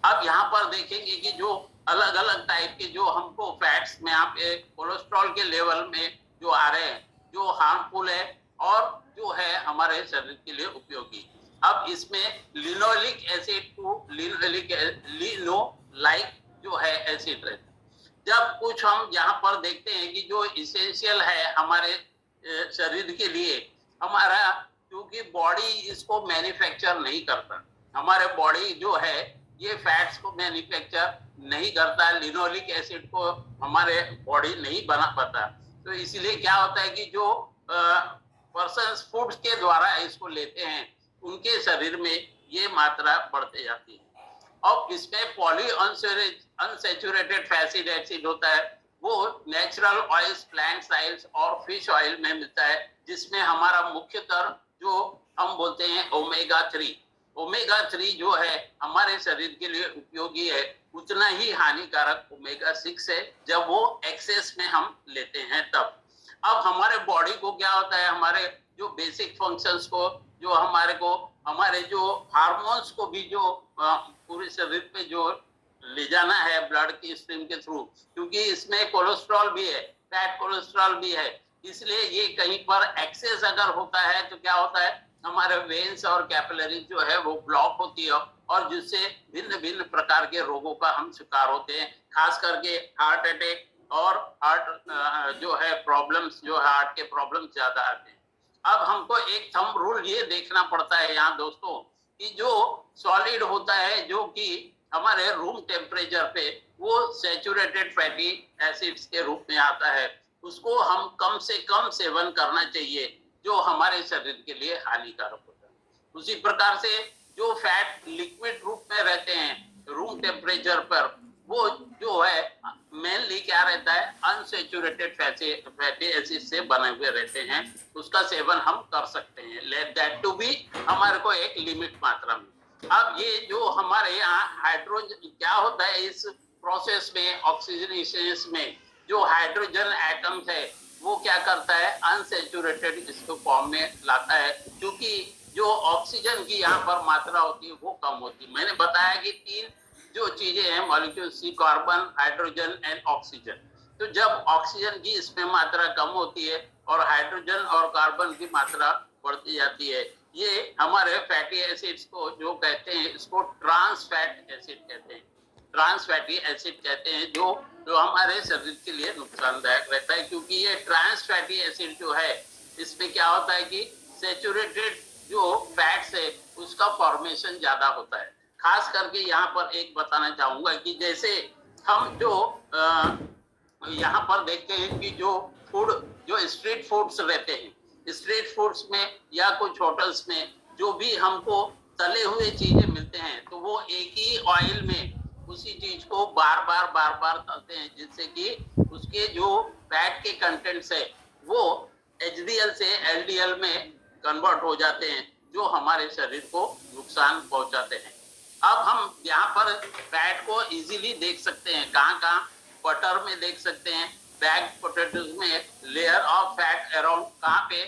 अब यहाँ पर देखेंगे कि जो अलग अलग टाइप के जो हमको फैट्स में आप कोलेस्ट्रॉल के लेवल में जो आ रहे हैं, जो हार्मफुल है और जो है हमारे शरीर के लिए उपयोगी। अब इसमें लिनोलिक एसिड टू लिनोलाइक जो है एसिड रहता है। जब कुछ हम यहाँ पर देखते हैं कि जो इसेंशियल है हमारे शरीर के लिए, हमारा क्योंकि बॉडी इसको मैन्युफैक्चर नहीं करता, हमारे बॉडी जो है ये फैट्स को मैन्युफैक्चर नहीं करता, लिनोलिक एसिड को हमारे बॉडी नहीं बना पाता। तो इसलिए क्या होता है कि जो पर्सन फूड के द्वारा इसको लेते हैं उनके शरीर में ये मात्रा बढ़ते जाती है। अब इसमें पॉली अनसेचुरेटेड फैटी एसिड होता है, वो नेचुरल ऑयल्स, प्लांट ऑयल्स और फिश ऑयल में मिलता है, जिसमें हमारा मुख्यतः जो हम बोलते हैं ओमेगा 3। ओमेगा 3 जो है हमारे शरीर के लिए उपयोगी है, उतना ही हानिकारक ओमेगा 6 है जब वो एक्सेस में हम लेते हैं तब। अब हमारे बॉडी को क्या होता है, हमारे जो बेसिक फंक्शंस को, जो हमारे जो हार्मोन्स को भी जो पूरे शरीर पे जो ले जाना है ब्लड की स्ट्रीम के थ्रू, क्योंकि इसमें कोलेस्ट्रॉल भी है, फैट कोलेस्ट्रॉल भी है, इसलिए ये कहीं पर एक्सेस अगर होता है तो क्या होता है, हमारे वेन्स और कैपिलरीज जो है वो ब्लॉक होती है और जिससे भिन्न भिन्न प्रकार के रोगों का हम शिकार होते हैं, खास करके हार्ट अटैक और हार्ट जो है प्रॉब्लम्स, जो हार्ट के प्रॉब्लम्स ज्यादा आते हैं। अब हमको एक थंब रूल ये देखना पड़ता है यहाँ दोस्तों कि जो सॉलिड होता है जो कि हमारे रूम टेम्परेचर पे वो सैचुरेटेड फैटी एसिड्स के रूप में आता है, उसको हम कम से कम सेवन करना चाहिए जो हमारे शरीर के लिए हानिकारक होता है। उसी प्रकार से जो फैट लिक्विड रूप में रहते हैं रूम टेम्परेचर पर, वो जो है मेनली क्या रहता है, अनसेचुरेटेड फैटी एसिड से बने हुए रहते हैं, उसका सेवन हम कर सकते हैं, लेट दैट टू बी हमारे को एक लिमिट मात्रा में। अब ये जो हमारे यहाँ हाइड्रोजन क्या होता है इस प्रोसेस में, ऑक्सीजनेशन में जो हाइड्रोजन एटम्स है वो क्या करता है, अनसेचुरेटेड इसको फॉर्म में लाता है, क्योंकि जो ऑक्सीजन की यहाँ पर मात्रा होती है वो कम होती है। मैंने बताया कि 3 जो चीजें हैं molecule, C, carbon, hydrogen and oxygen. तो जब ऑक्सीजन की इसमें मात्रा कम होती है और हाइड्रोजन और कार्बन की मात्रा बढ़ती जाती है, ये हमारे फैटी एसिड्स को जो कहते हैं, इसको ट्रांस फैट एसिड कहते हैं, ट्रांस फैटी एसिड कहते हैं, जो हमारे शरीर के लिए नुकसानदायक रहता है, क्योंकि ये ट्रांस फैटी एसिड जो है इसमें क्या होता है कि सेचुरेटेड जो फैट्स है उसका फॉर्मेशन ज्यादा होता है। खास करके यहाँ पर एक बताना चाहूंगा कि जैसे हम जो यहाँ पर देखते हैं कि जो फूड, जो स्ट्रीट फूड्स रहते हैं, स्ट्रीट फूड्स में या कुछ होटल्स में जो भी हमको तले हुए चीजें मिलते हैं, तो वो एक ही ऑयल में उसी चीज को बार बार तलते हैं, जिससे कि उसके जो फैट के कंटेंट्स है वो एचडीएल से एलडीएल में कन्वर्ट हो जाते हैं, जो हमारे शरीर को नुकसान पहुंचाते हैं। अब हम यहाँ पर फैट को इजीली देख सकते हैं, कहाँ बटर में देख सकते हैं, बैग पोटैटोज में लेयर ऑफ फैट अराउंड, कहाँ पे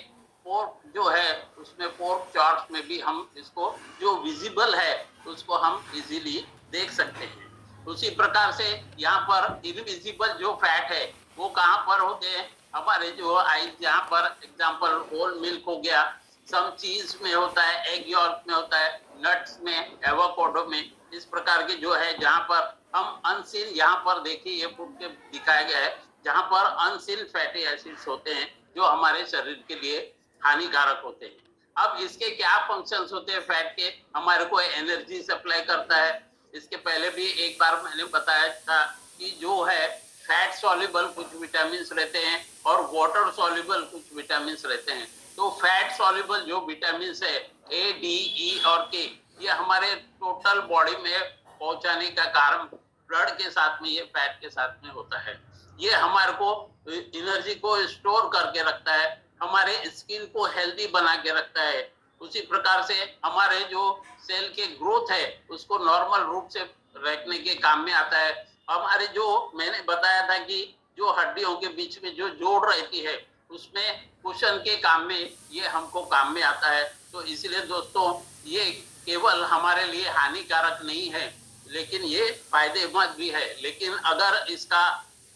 पोर्क जो है उसमें पोर्क चार्ट्स में भी हम इसको जो विजिबल है उसको हम इजीली देख सकते हैं। उसी प्रकार से यहाँ पर इनविजिबल जो फैट है वो कहाँ पर होते हैं, हमारे जो आइज, यहाँ पर एग्जांपल होल मिल्क हो गया, सम चीज में होता है, एग यॉल्क में होता है, नट्स में, एवोकाडो में, इस प्रकार के जो है जहाँ पर हम अनसीन, यहाँ पर देखिए ये फूड के दिखाया गया है जहाँ पर अनसीन फैटी एसिड्स होते हैं जो हमारे शरीर के लिए हानिकारक होते हैं। अब इसके क्या फंक्शंस होते हैं फैट के, हमारे को एनर्जी सप्लाई करता है। इसके पहले भी एक बार मैंने बताया था कि जो है फैट सॉल्युबल कुछ विटामिन रहते हैं और वाटर सॉल्युबल कुछ विटामिन रहते हैं। तो फैट सॉल्युबल जो विटामिन है ए, डी, ई और के, ये हमारे टोटल बॉडी में पहुंचाने का कारण ब्लड के साथ में, ये फैट के साथ में होता है। ये हमारे को एनर्जी को स्टोर करके रखता है, हमारे स्किन को हेल्दी बना के रखता है। उसी प्रकार से हमारे जो सेल के ग्रोथ है उसको नॉर्मल रूप से रखने के काम में आता है। हमारे जो मैंने बताया था कि जो हड्डियों के बीच में जो जोड़ रहती है उसमें कुशन के काम में ये हमको काम में आता है। तो इसलिए दोस्तों ये केवल हमारे लिए हानिकारक नहीं है, लेकिन ये फायदेमंद भी है। लेकिन अगर इसका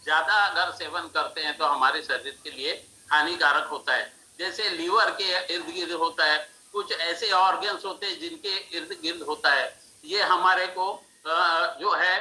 ज्यादा अगर सेवन करते हैं तो हमारे शरीर के लिए हानिकारक होता है। जैसे लीवर के इर्द गिर्द होता है, कुछ ऐसे ऑर्गन्स होते हैं जिनके इर्द गिर्द होता है। ये हमारे को जो है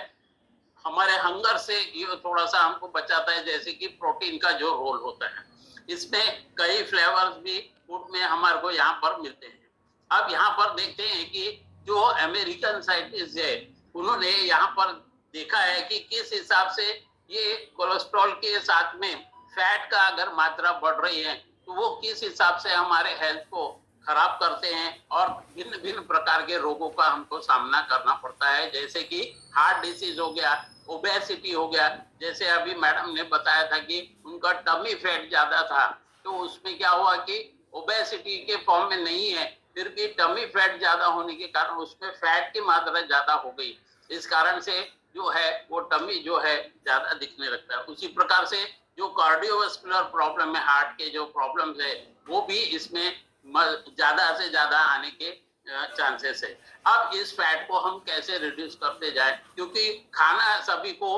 हमारे हंगर से ये थोड़ा सा हमको बचाता है, जैसे कि प्रोटीन का जो रोल होता है। इसमें कई फ्लेवर्स भी फूड में हमारे को यहाँ पर मिलते हैं। अब यहाँ पर देखते हैं कि जो अमेरिकन साइंटिस्ट है उन्होंने यहाँ पर देखा है कि किस हिसाब से ये कोलेस्ट्रॉल के साथ में फैट का अगर मात्रा बढ़ रही है तो वो किस हिसाब से हमारे हेल्थ को खराब करते हैं और भिन्न भिन्न प्रकार के रोगों का हमको सामना करना पड़ता है। जैसे कि हार्ट डिसीज हो गया, ओबेसिटी हो गया। जैसे अभी मैडम ने बताया था कि उनका टमी फैट ज्यादा था, तो उसमें क्या हुआ कि ओबेसिटी के फॉर्म में नहीं है, फिर भी टमी फैट ज्यादा होने के कारण उसमें फैट की मात्रा ज्यादा हो गई। इस कारण से जो है वो टमी जो है ज्यादा दिखने लगता है। उसी प्रकार से जो कार्डियोवास्कुलर प्रॉब्लम है, हार्ट के जो प्रॉब्लम्स है, वो भी इसमें ज्यादा से ज्यादा आने के चांसेस है। अब इस फैट को हम कैसे रिड्यूस करते जाए, क्योंकि खाना सभी को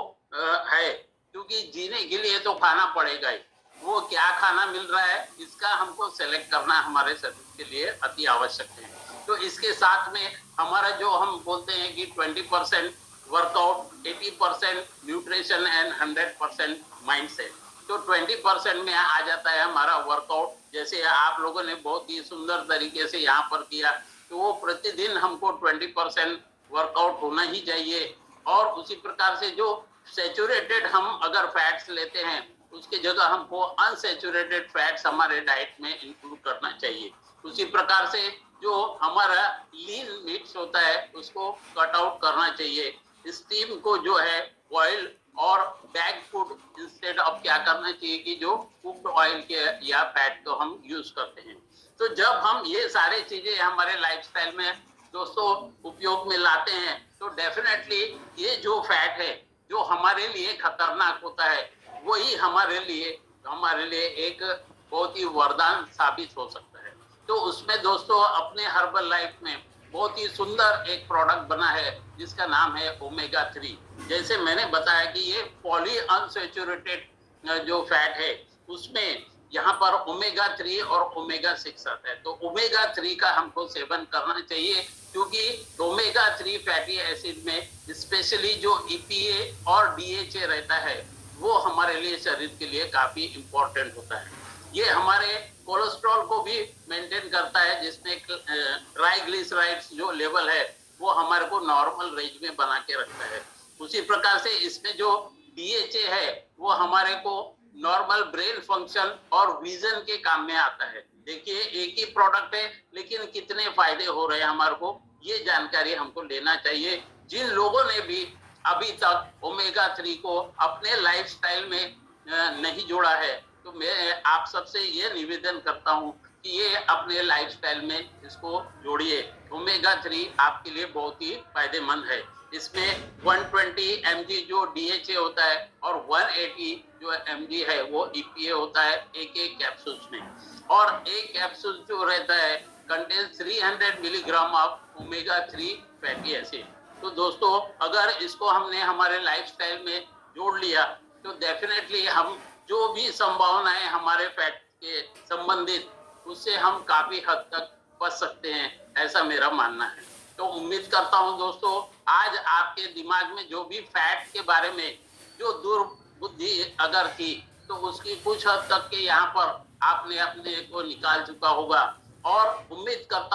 है, क्योंकि जीने के लिए तो खाना पड़ेगा ही। वो क्या खाना मिल रहा है इसका हमको सेलेक्ट करना हमारे शरीर के लिए अति आवश्यक है। तो इसके साथ में हमारा जो हम बोलते हैं कि 20% वर्कआउट, 80% न्यूट्रिशन एंड 100% माइंडसेट। तो 20% में आ जाता है हमारा वर्कआउट। जैसे आप लोगों ने बहुत ही सुंदर तरीके से यहाँ पर किया, तो वो प्रतिदिन हमको 20% वर्कआउट होना ही चाहिए। और उसी प्रकार से जो सैचुरेटेड हम अगर फैट्स लेते हैं उसकी जगह हमको अनसैचुरेटेड फैट्स हमारे डाइट में इंक्लूड करना चाहिए। उसी प्रकार से जो हमारा लीन मीट्स होता है उसको कट आउट करना चाहिए। स्टीम को जो है बॉइल और बैग फूड इंस्टेड ऑफ क्या करना चाहिए कि जो कुक्ड ऑयल के या फैट को हम यूज करते हैं। तो जब हम ये सारे चीजें हमारे लाइफस्टाइल में दोस्तों उपयोग में लाते हैं तो डेफिनेटली ये जो फैट है जो हमारे लिए खतरनाक होता है वही हमारे लिए एक बहुत ही वरदान साबित हो सकता है। तो उसमें दोस्तों अपने हर्बल लाइफ में बहुत ही सुंदर एक प्रोडक्ट बना है जिसका नाम है ओमेगा 3। जैसे मैंने बताया कि ये पॉली अनसैचुरेटेड जो फैट है उसमें यहाँ पर ओमेगा 3 और ओमेगा 6 आता है। तो ओमेगा 3 का हमको सेवन करना चाहिए, क्योंकि ओमेगा 3 फैटी एसिड में स्पेशली जो ईपीए और डीएचए रहता है वो हमारे लिए शरीर के लिए काफी इंपॉर्टेंट होता है। ये हमारे कोलेस्ट्रॉल को भी मेंटेन करता है, जिसमें ट्राइग्लिसराइड्स जो लेवल है वो हमारे को नॉर्मल रेंज में बना के रखता है। उसी प्रकार से इसमें जो डीएचए है वो हमारे को नॉर्मल ब्रेन फंक्शन और विजन के काम में आता है। देखिए एक ही प्रोडक्ट है लेकिन कितने फायदे हो रहे हैं हमारे को, ये जानकारी हमको लेना चाहिए। जिन लोगों ने भी अभी तक ओमेगा 3 को अपने लाइफस्टाइल में नहीं जोड़ा है तो मैं आप सबसे ये निवेदन करता हूँ कि ये अपने लाइफस्टाइल में इसको जोड़िए। ओमेगा 3 आपके लिए बहुत ही फायदेमंद है। इसमें 120 mg जो डीएचए होता है और 180 जो mg है वो ईपीए होता है एक कैप्सूल में। और एक कैप्सूल जो रहता है contain 300 milligram of omega 3 fatty acid. तो दोस्तों अगर इसको हमने हमारे लाइफस्टाइल में जोड़ लिया तो डेफिनेटली हम जो भी संभावनाएं हमारे फैट के संबंधित उससे हम काफी हद तक बच सकते हैं, ऐसा मेरा मानना है। तो उम्मीद करता हूं दोस्तों आज आपके दिमाग में जो भी फैट के बारे में जो दुर्बुद्धि अगर थी तो उसकी कुछ हद तक के यहाँ पर आपने अपने को निकाल चुका होगा। और उम्मीद करता हूं